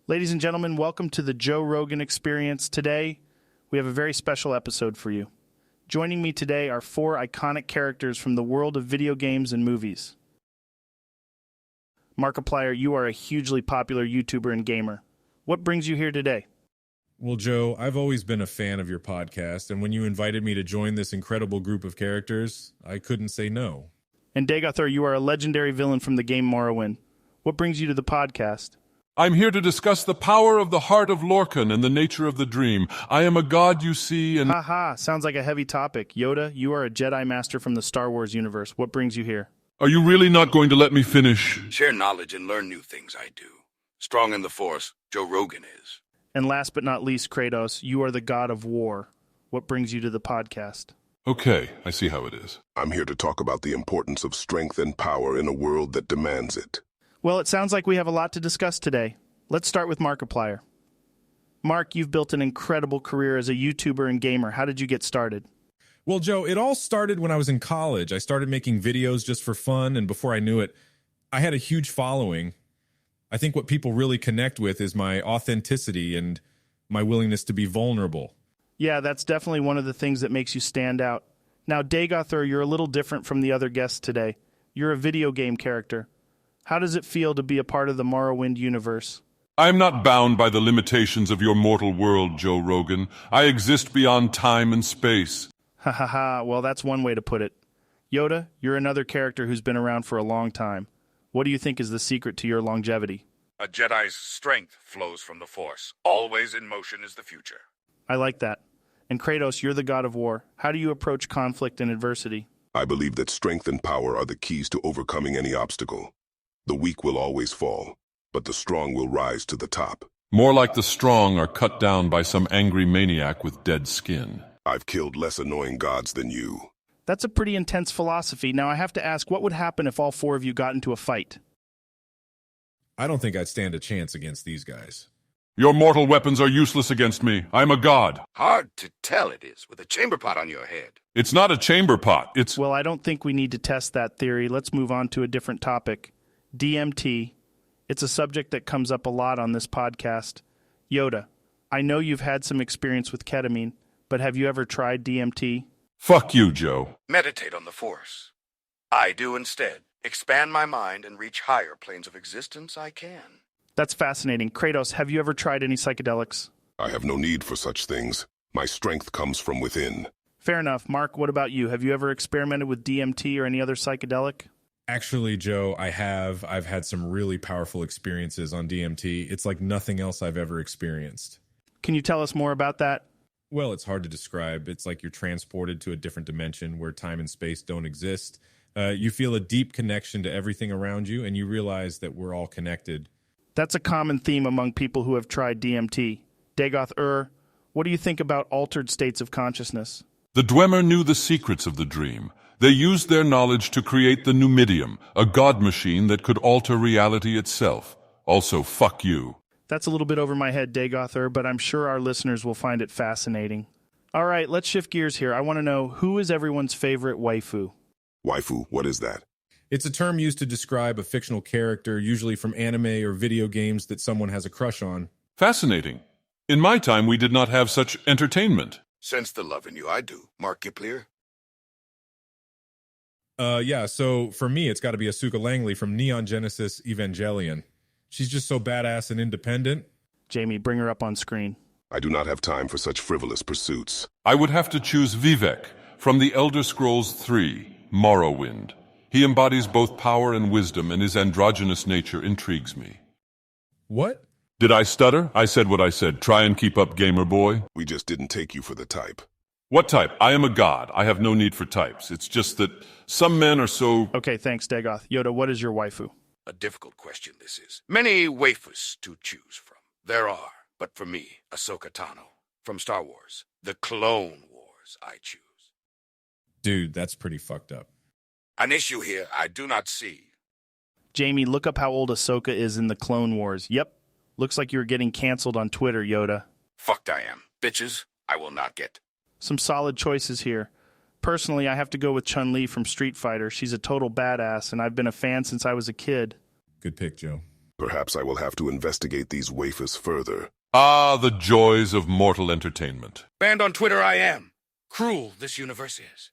Ladies and gentlemen, welcome to the Joe Rogan Experience. Today, we have a very special episode for you. Joining me today are four iconic characters from the world of video games and movies. Markiplier, you are a hugely popular YouTuber and gamer. What brings you here today? Well, Joe, I've always been a fan of your podcast, and when you invited me to join this incredible group of characters, I couldn't say no. And Dagoth Ur, you are a legendary villain from the game Morrowind. What brings you to the podcast? I'm here to discuss the power of the heart of Lorcan and the nature of the dream. I am a god, you see, and... Haha, sounds like a heavy topic. Yoda, you are a Jedi Master from the Star Wars universe. What brings you here? Are you really not going to let me finish? Share knowledge and learn new things, I do. Strong in the Force, Joe Rogan is. And last but not least, Kratos, you are the god of war. What brings you to the podcast? Okay, I see how it is. I'm here to talk about the importance of strength and power in a world that demands it. Well, it sounds like we have a lot to discuss today. Let's start with Markiplier. Mark, you've built an incredible career as a YouTuber and gamer. How did you get started? Well, Joe, it all started when I was in college. I started making videos just for fun, and before I knew it, I had a huge following. I think what people really connect with is my authenticity and my willingness to be vulnerable. Yeah, that's definitely one of the things that makes you stand out. Now, Dagoth Ur, you're a little different from the other guests today. You're a video game character. How does it feel to be a part of the Morrowind universe? I am not bound by the limitations of your mortal world, Joe Rogan. I exist beyond time and space. Ha ha ha, well, that's one way to put it. Yoda, you're another character who's been around for a long time. What do you think is the secret to your longevity? A Jedi's strength flows from the Force. Always in motion is the future. I like that. And Kratos, you're the god of war. How do you approach conflict and adversity? I believe that strength and power are the keys to overcoming any obstacle. The weak will always fall, but the strong will rise to the top. More like the strong are cut down by some angry maniac with dead skin. I've killed less annoying gods than you. That's a pretty intense philosophy. Now I have to ask, what would happen if all four of you got into a fight? I don't think I'd stand a chance against these guys. Your mortal weapons are useless against me. I'm a god. Hard to tell it is, with a chamber pot on your head. It's not a chamber pot. It's... Well, I don't think we need to test that theory. Let's move on to a different topic. DMT. It's a subject that comes up a lot on this podcast. Yoda, I know you've had some experience with ketamine, but have you ever tried DMT? Fuck you, Joe. Meditate on the Force. I do instead. Expand my mind and reach higher planes of existence I can. That's fascinating. Kratos, have you ever tried any psychedelics? I have no need for such things. My strength comes from within. Fair enough. Mark, what about you? Have you ever experimented with DMT or any other psychedelic? Actually, Joe, I have. I've had some really powerful experiences on DMT. It's like nothing else I've ever experienced. Can you tell us more about that? Well, it's hard to describe. It's like you're transported to a different dimension where time and space don't exist. You feel a deep connection to everything around you, and you realize that we're all connected. That's a common theme among people who have tried DMT. Dagoth Ur, what do you think about altered states of consciousness? The Dwemer knew the secrets of the dream. They used their knowledge to create the Numidium, a god machine that could alter reality itself. Also, fuck you. That's a little bit over my head, Dagoth Ur, but I'm sure our listeners will find it fascinating. All right, let's shift gears here. I want to know, who is everyone's favorite waifu? Waifu, what is that? It's a term used to describe a fictional character, usually from anime or video games that someone has a crush on. Fascinating. In my time, we did not have such entertainment. Sense the love in you, I do. Markiplier. Yeah, so for me, it's got to be Asuka Langley from Neon Genesis Evangelion. She's just so badass and independent. Jamie, bring her up on screen. I do not have time for such frivolous pursuits. I would have to choose Vivek from the Elder Scrolls 3, Morrowind. He embodies both power and wisdom, and his androgynous nature intrigues me. What? Did I stutter? I said what I said. Try and keep up, gamer boy. We just didn't take you for the type. What type? I am a god. I have no need for types. It's just that some men are so... Okay, thanks, Dagoth. Yoda, what is your waifu? A difficult question this is. Many waifus to choose from. There are, but for me, Ahsoka Tano. From Star Wars. The Clone Wars, I choose. Dude, that's pretty fucked up. An issue here I do not see. Jamie, look up how old Ahsoka is in the Clone Wars. Yep. Looks like you're getting canceled on Twitter, Yoda. Fucked I am. Bitches, I will not get. Some solid choices here. Personally, I have to go with Chun-Li from Street Fighter. She's a total badass, and I've been a fan since I was a kid. Good pick, Joe. Perhaps I will have to investigate these wafers further. Ah, the joys of mortal entertainment. Banned on Twitter I am. Cruel this universe is.